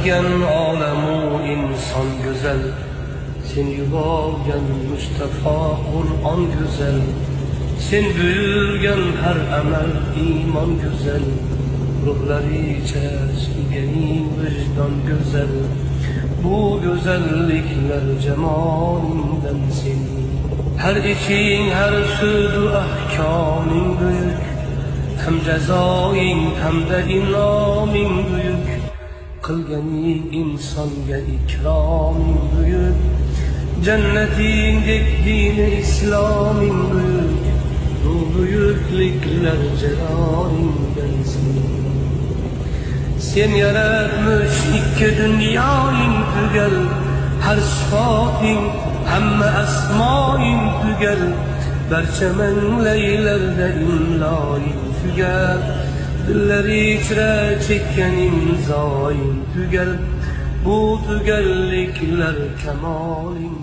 yaratgan olamu inson güzel. Sen yuborgan Mustafa Qur'on güzel. Sen buyurgan her amal iman güzel. Ruhlaricha suyganing vijdon güzel. Bu güzellikler cemalingdan senin. Her işin, her sözü ahkaming büyük. Hem cezaing hem de inamin büyük. Kılganing insonga ikraming büyük. Cennetingdek dini İslaming büyük. Bu büyüklükler celalingdan senin. Sen yaratmış iki dünyanın tügel. Her sıfatın hamma asmain tügel. Barcha manglaylarda imloing tügel. Dilleri ichra chekkan imzoing tügel. Bu tügellikler kemalin